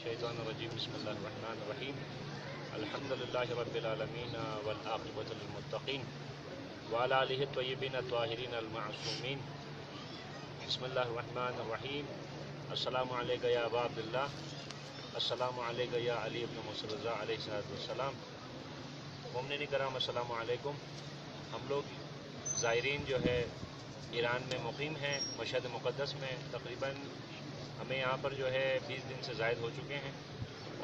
मिनश्शैतानिर्रजीम बिस्मिल्लाहिर्रहमानिर्रहीम अल्हम्दुलिल्लाहि रब्बिल आलमीन वल आक़िबतु लिल मुत्तक़ीन व अला आलिहि त्वय्यिबीन अत्ताहिरीन अल मासूमीन। बिस्मिल्लाहिर्रहमानिर्रहीम। अस्सलामु अलैका या अबा अब्दुल्लाह, अस्सलामु अलैका या अली इब्न मुसर्रज़ा अलैहिस्सलाम। मोमिनीन किराम अस्सलामु अलैकुम। हम लोग ज़ायरीन जो है ईरान में मुक़ीम हैं, मशहद मुक़द्दस में। तकरीबन हमें यहाँ पर जो है 20 दिन से ज़ायद हो चुके हैं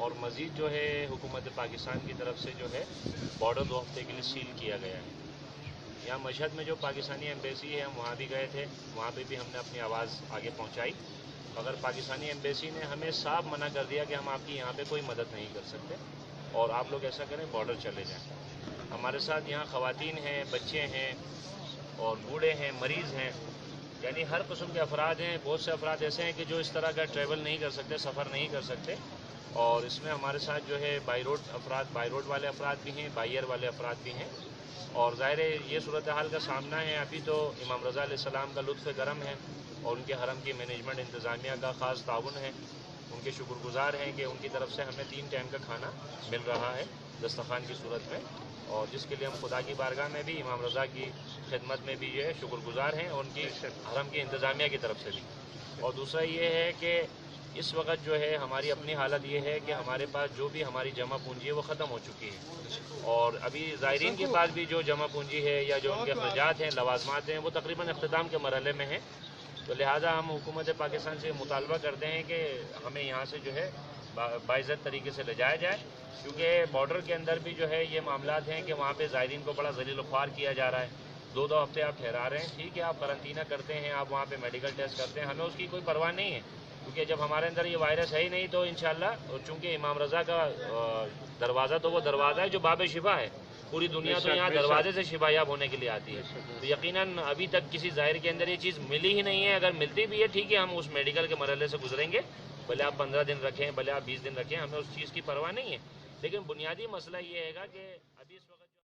और मज़ीद जो है हुकूमत पाकिस्तान की तरफ से जो है बॉर्डर 2 हफ्ते के लिए सील किया गया है। यहाँ मशहद में जो पाकिस्तानी एम्बेसी है हम वहाँ भी गए थे, वहाँ पे भी हमने अपनी आवाज़ आगे पहुँचाई, मगर पाकिस्तानी एम्बेसी ने हमें साफ मना कर दिया कि हम आपकी यहाँ पे कोई मदद नहीं कर सकते और आप लोग ऐसा करें बॉर्डर चले जाएँ। हमारे साथ यहाँ ख़वातीन हैं, बच्चे हैं और बूढ़े हैं, मरीज़ हैं, यानी हर किस्म के अफराद हैं। बहुत से अफराद ऐसे हैं कि जो इस तरह का ट्रैवल नहीं कर सकते, सफ़र नहीं कर सकते, और इसमें हमारे साथ जो है बाई रोड वाले अफराद भी हैं, बाई एयर वाले अफराद भी हैं। और ज़ाहिर है ये सूरत हाल का सामना है। अभी तो इमाम रज़ा अलैहिस्सलाम का लुत्फ़ करम है और उनके हरम की मैनेजमेंट इंतज़ामिया का ख़ास ताउन है। उनके शुक्रगुज़ार हैं कि उनकी तरफ से हमें 3 टाइम का खाना मिल रहा है दस्तरख़्वान की सूरत में, और जिसके लिए हम खुदा की बारगाह में भी, इमाम रज़ा की खिदमत में भी जो है शुक्रगुज़ार हैं, और उनकी हरम की इंतज़ामिया की तरफ से भी। और दूसरा ये है कि इस वक्त जो है हमारी अपनी हालत ये है कि हमारे पास जो भी हमारी जमा पूंजी है वो ख़त्म हो चुकी है, और अभी ज़ायरीन के पास भी जो जमा पूंजी है या जो उनके अखराजात हैं, लवाज़मात हैं, वो तकरीबन इख्तिताम के मरहले में हैं। तो लिहाजा हम हुकूमत पाकिस्तान से मुतालबा करते हैं कि हमें यहाँ से जो है बाइज़्ज़त तरीके से ले जाया जाए, क्योंकि बॉर्डर के अंदर भी जो है ये मामलात हैं कि वहाँ पे ज़ायरीन को बड़ा ज़लील ख्वार किया जा रहा है। 2-2 हफ्ते आप ठहरा रहे हैं, ठीक है, आप करंटीना करते हैं, आप वहाँ पे मेडिकल टेस्ट करते हैं, हमें उसकी कोई परवाह नहीं है, क्योंकि जब हमारे अंदर ये वायरस है ही नहीं तो इंशाअल्लाह, और चूँकि इमाम रज़ा का दरवाज़ा तो वो दरवाज़ा है जो बाब शिफा है, पूरी दुनिया तो यहाँ दरवाजे से शिफायाब होने के लिए आती है। तो यकीनन अभी तक किसी ज़ाहिर के अंदर ये चीज़ मिली ही नहीं है। अगर मिलती भी है, ठीक है, हम उस मेडिकल के मरहले से गुजरेंगे, भले आप 15 दिन रखें, भले आप 20 दिन रखें, हमें उस चीज़ की परवाह नहीं है। लेकिन बुनियादी मसला ये है कि अभी इस वक्त